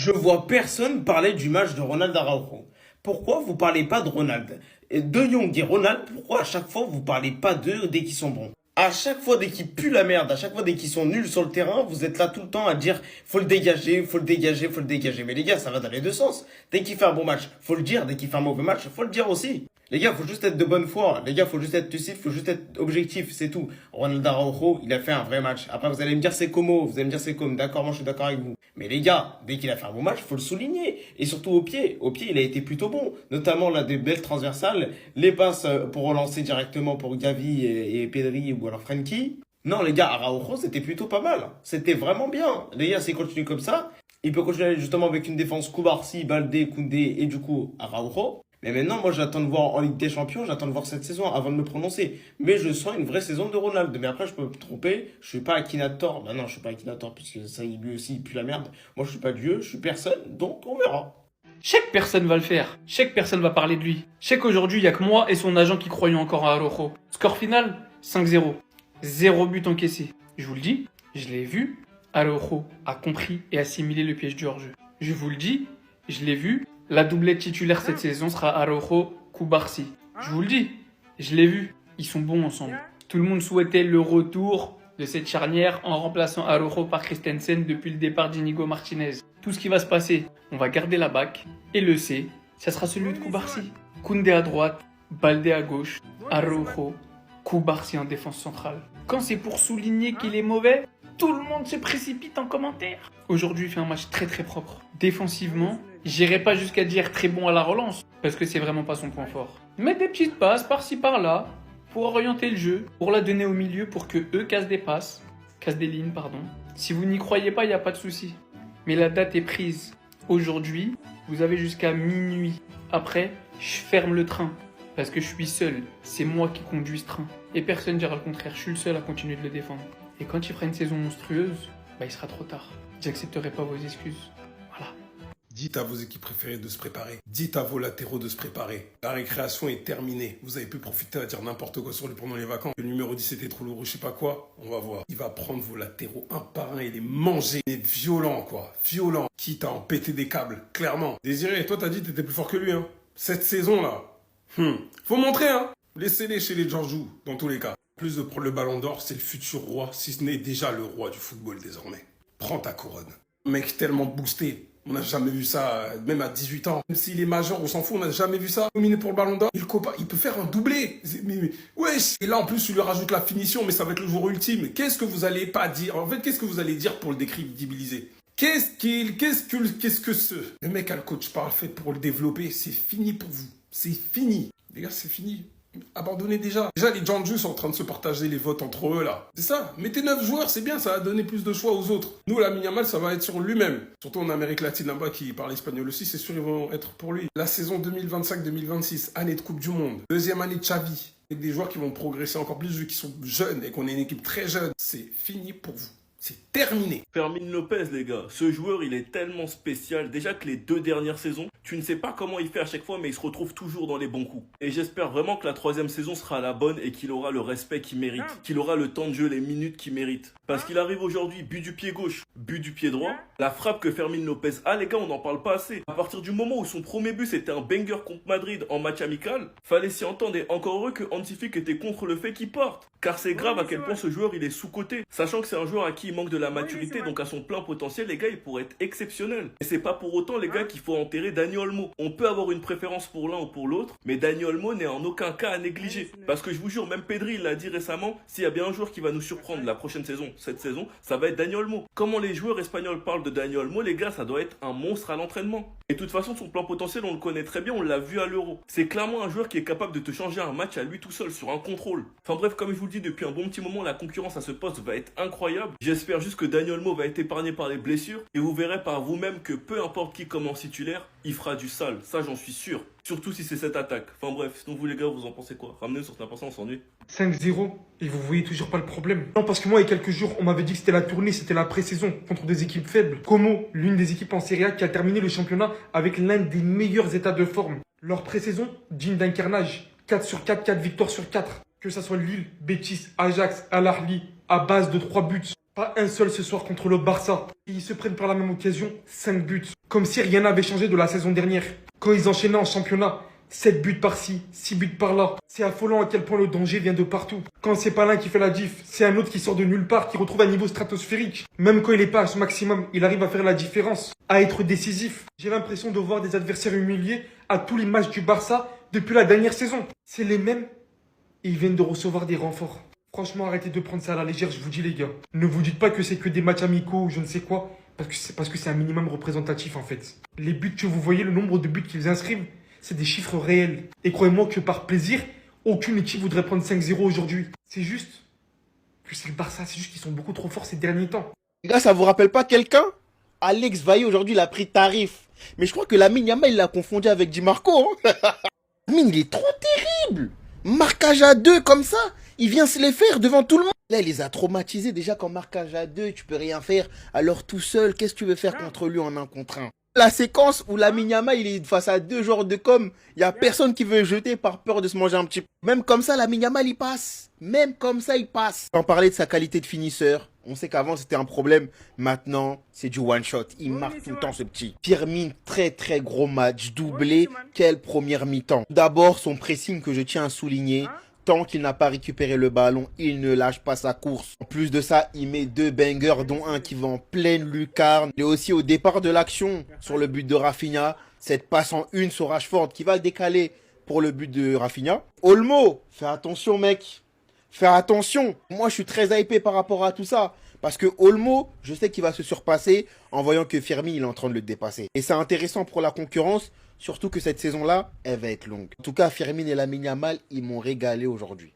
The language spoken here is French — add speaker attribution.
Speaker 1: Je vois personne parler du match de Ronald Araujo. Pourquoi vous parlez pas de Ronald? Et De Jong et Ronald, pourquoi à chaque fois vous parlez pas d'eux dès qu'ils sont bons? À chaque fois dès qu'ils puent la merde, à chaque fois dès qu'ils sont nuls sur le terrain, vous êtes là tout le temps à dire faut le dégager, faut le dégager, faut le dégager. Mais les gars, ça va dans les deux sens. Dès qu'il fait un bon match, faut le dire. Dès qu'il fait un mauvais match, faut le dire aussi. Les gars, faut juste être de bonne foi. Les gars, faut juste être lucide, faut juste être objectif, c'est tout. Ronald Araujo, il a fait un vrai match. Après, vous allez me dire c'est como, vous allez me dire c'est comme. D'accord, moi je suis d'accord avec vous. Mais les gars, dès qu'il a fait un bon match, faut le souligner. Et surtout au pied. Au pied, il a été plutôt bon. Notamment là, des belles transversales. Les passes pour relancer directement pour Gavi et Pedri ou alors Frenkie. Non, les gars, Araujo, c'était plutôt pas mal. C'était vraiment bien. Les gars, s'il continue comme ça, il peut continuer justement avec une défense Koubarsi, Baldé, Koundé et du coup Araujo. Mais maintenant, moi, j'attends de voir en Ligue des Champions, j'attends de voir cette saison avant de me prononcer. Mais je sens une vraie saison de Ronald. Mais après, je peux me tromper. Je suis pas Akinator. Ben non, je suis pas Akinator puisque ça, lui aussi, il pue la merde. Moi, je suis pas Dieu, je suis personne. Donc, on verra.
Speaker 2: Je sais que personne va le faire. Je sais que personne va parler de lui. Je sais qu'aujourd'hui, il y a que moi et son agent qui croyons encore à Araujo. Score final, 5-0. Zéro but encaissé. Je vous le dis, je l'ai vu. Araujo a compris et assimilé le piège du hors-jeu. Je vous le dis, je l'ai vu. La doublette titulaire cette saison sera Araujo Koubarsi. Je vous le dis, je l'ai vu. Ils sont bons ensemble. Tout le monde souhaitait le retour de cette charnière en remplaçant Araujo par Christensen depuis le départ d'Inigo Martinez. Tout ce qui va se passer, on va garder la bac et le C, ça sera celui de Koubarsi. Koundé à droite, Baldé à gauche, Araujo, Koubarsi en défense centrale. Quand c'est pour souligner qu'il est mauvais, tout le monde se précipite en commentaire. Aujourd'hui, il fait un match très très propre. Défensivement, j'irai pas jusqu'à dire très bon à la relance, parce que c'est vraiment pas son point fort. Mais des petites passes par-ci par-là, pour orienter le jeu, pour la donner au milieu, pour que eux cassent des lignes, pardon. Si vous n'y croyez pas, il n'y a pas de souci. Mais la date est prise. Aujourd'hui, vous avez jusqu'à minuit. Après, je ferme le train, parce que je suis seul. C'est moi qui conduis ce train. Et personne ne dira le contraire, je suis le seul à continuer de le défendre. Et quand il fera une saison monstrueuse, il sera trop tard. J'accepterai pas vos excuses. Voilà.
Speaker 3: Dites à vos équipes préférées de se préparer. Dites à vos latéraux de se préparer. La récréation est terminée. Vous avez pu profiter à dire n'importe quoi sur lui pendant les vacances. Le numéro 10 était trop lourd, je sais pas quoi. On va voir. Il va prendre vos latéraux un par un et les manger. Il est violent, quoi. Violent. Quitte à en péter des câbles, clairement. Désiré, toi t'as dit que t'étais plus fort que lui, hein. Cette saison-là. Faut montrer, hein. Laissez-les chez les Georgiou, dans tous les cas. Plus de prendre le ballon d'or, c'est le futur roi, si ce n'est déjà le roi du football désormais. Prends ta couronne. Mec tellement boosté. On n'a jamais vu ça, même à 18 ans. Même s'il est majeur, on s'en fout, on n'a jamais vu ça. Nominé pour le ballon d'or, il peut faire un doublé. Wesh. Et là, en plus, tu lui rajoutes la finition, mais ça va être le jour ultime. Qu'est-ce que vous allez pas dire? En fait, qu'est-ce que vous allez dire pour le décrédibiliser? Qu'est-ce que ce... Le mec a le coach parfait pour le développer. C'est fini pour vous. C'est fini. Les gars, c'est fini. Abandonnez déjà. Déjà, les Janju sont en train de se partager les votes entre eux, là. C'est ça. Mettez 9 joueurs, c'est bien, ça va donner plus de choix aux autres. Nous, la Yamal, ça va être sur lui-même. Surtout en Amérique latine, là-bas, qui parle espagnol aussi, c'est sûr, ils vont être pour lui. La saison 2025-2026, année de Coupe du Monde. Deuxième année de Xavi. Avec des joueurs qui vont progresser encore plus, vu qu'ils sont jeunes et qu'on est une équipe très jeune. C'est fini pour vous. C'est terminé.
Speaker 4: Fermin Lopez, les gars, ce joueur, il est tellement spécial. Déjà que les 2 dernières saisons, tu ne sais pas comment il fait à chaque fois, mais il se retrouve toujours dans les bons coups. Et j'espère vraiment que la 3e saison sera la bonne et qu'il aura le respect qu'il mérite. Qu'il aura le temps de jeu, les minutes qu'il mérite. Parce qu'il arrive aujourd'hui, but du pied gauche, but du pied droit. La frappe que Fermin Lopez a, les gars, on n'en parle pas assez. À partir du moment où son premier but, c'était un banger contre Madrid en match amical, fallait s'y entendre. Et encore heureux que Hansi Flick était contre le fait qu'il porte. Car c'est grave à quel point ce joueur, il est sous-coté. Sachant que c'est un joueur à qui il manque de la maturité, donc à son plein potentiel, les gars, il pourrait être exceptionnel. Et c'est pas pour autant, les gars, qu'il faut enterrer Dani Olmo. On peut avoir une préférence pour l'un ou pour l'autre, mais Dani Olmo n'est en aucun cas à négliger. Parce que je vous jure, même Pedri, il l'a dit récemment, s'il y a bien un joueur qui va nous surprendre la prochaine saison, cette saison, ça va être Dani Olmo. Comment les joueurs espagnols parlent de Dani Olmo, les gars, ça doit être un monstre à l'entraînement. Et de toute façon, son plan potentiel, on le connaît très bien, on l'a vu à l'Euro. C'est clairement un joueur qui est capable de te changer un match à lui tout seul, sur un contrôle. Enfin bref, comme je vous le dis, depuis un bon petit moment, la concurrence à ce poste va être incroyable. J'espère juste que Dani Olmo va être épargné par les blessures, et vous verrez par vous-même que peu importe qui commence titulaire, il fera du sale, ça j'en suis sûr. Surtout si c'est cette attaque. Enfin bref, sinon vous les gars, vous en pensez quoi? Ramenez sur l'important, on s'ennuie.
Speaker 5: 5-0 et vous voyez toujours pas le problème. Non, parce que moi, il y a quelques jours, on m'avait dit que c'était la tournée, c'était la pré-saison contre des équipes faibles. Como, l'une des équipes en Serie A qui a terminé le championnat avec l'un des meilleurs états de forme. Leur pré-saison, digne d'un carnage. 4 sur 4, 4 victoires sur 4. Que ça soit Lille, Betis, Ajax, Al Ahly, à base de 3 buts. Pas un seul ce soir contre le Barça. Et ils se prennent par la même occasion 5 buts. Comme si rien n'avait changé de la saison dernière. Quand ils enchaînaient en championnat, 7 buts par-ci, 6 buts par-là. C'est affolant à quel point le danger vient de partout. Quand c'est pas l'un qui fait la diff, c'est un autre qui sort de nulle part, qui retrouve un niveau stratosphérique. Même quand il est pas à son maximum, il arrive à faire la différence, à être décisif. J'ai l'impression de voir des adversaires humiliés à tous les matchs du Barça depuis la dernière saison. C'est les mêmes et ils viennent de recevoir des renforts. Franchement, arrêtez de prendre ça à la légère, je vous dis les gars. Ne vous dites pas que c'est que des matchs amicaux ou je ne sais quoi, parce que c'est un minimum représentatif en fait. Les buts que vous voyez, le nombre de buts qu'ils inscrivent, c'est des chiffres réels. Et croyez-moi que par plaisir, aucune équipe voudrait prendre 5-0 aujourd'hui. C'est juste que c'est le Barça, c'est juste qu'ils sont beaucoup trop forts ces derniers temps.
Speaker 6: Les gars, ça vous rappelle pas quelqu'un? Alex Vaillé aujourd'hui, il a pris tarif. Mais je crois que Lamine Yamal, il l'a confondu avec Di Marco. Hein. Lamine, il est trop terrible. Marquage à 2 comme ça, il vient se les faire devant tout le monde. Là, il les a traumatisés. Déjà, quand marquage à 2, tu peux rien faire. Alors tout seul, qu'est-ce que tu veux faire contre lui en 1 contre 1? La séquence où Lamine Yamal, il est face à 2 joueurs de com, il y a personne qui veut le jeter par peur de se manger un petit peu. Même comme ça, Lamine Yamal, il passe. Même comme ça, il passe. Sans parler de sa qualité de finisseur. On sait qu'avant, c'était un problème. Maintenant, c'est du one shot. Il marque tout le temps, ce petit. Firmine, très très gros match. Doublé. Quelle première mi-temps. D'abord, son pressing que je tiens à souligner. Tant qu'il n'a pas récupéré le ballon, il ne lâche pas sa course. En plus de ça, il met 2 bangers, dont un qui va en pleine lucarne. Et aussi au départ de l'action, sur le but de Rafinha, cette passe en 1 sur Rashford qui va le décaler pour le but de Rafinha. Olmo, fais attention mec. Fais attention. Moi, je suis très hypé par rapport à tout ça. Parce que Olmo, je sais qu'il va se surpasser en voyant que Firmine, il est en train de le dépasser. Et c'est intéressant pour la concurrence, surtout que cette saison-là, elle va être longue. En tout cas, Firmine et Lamine Yamal, ils m'ont régalé aujourd'hui.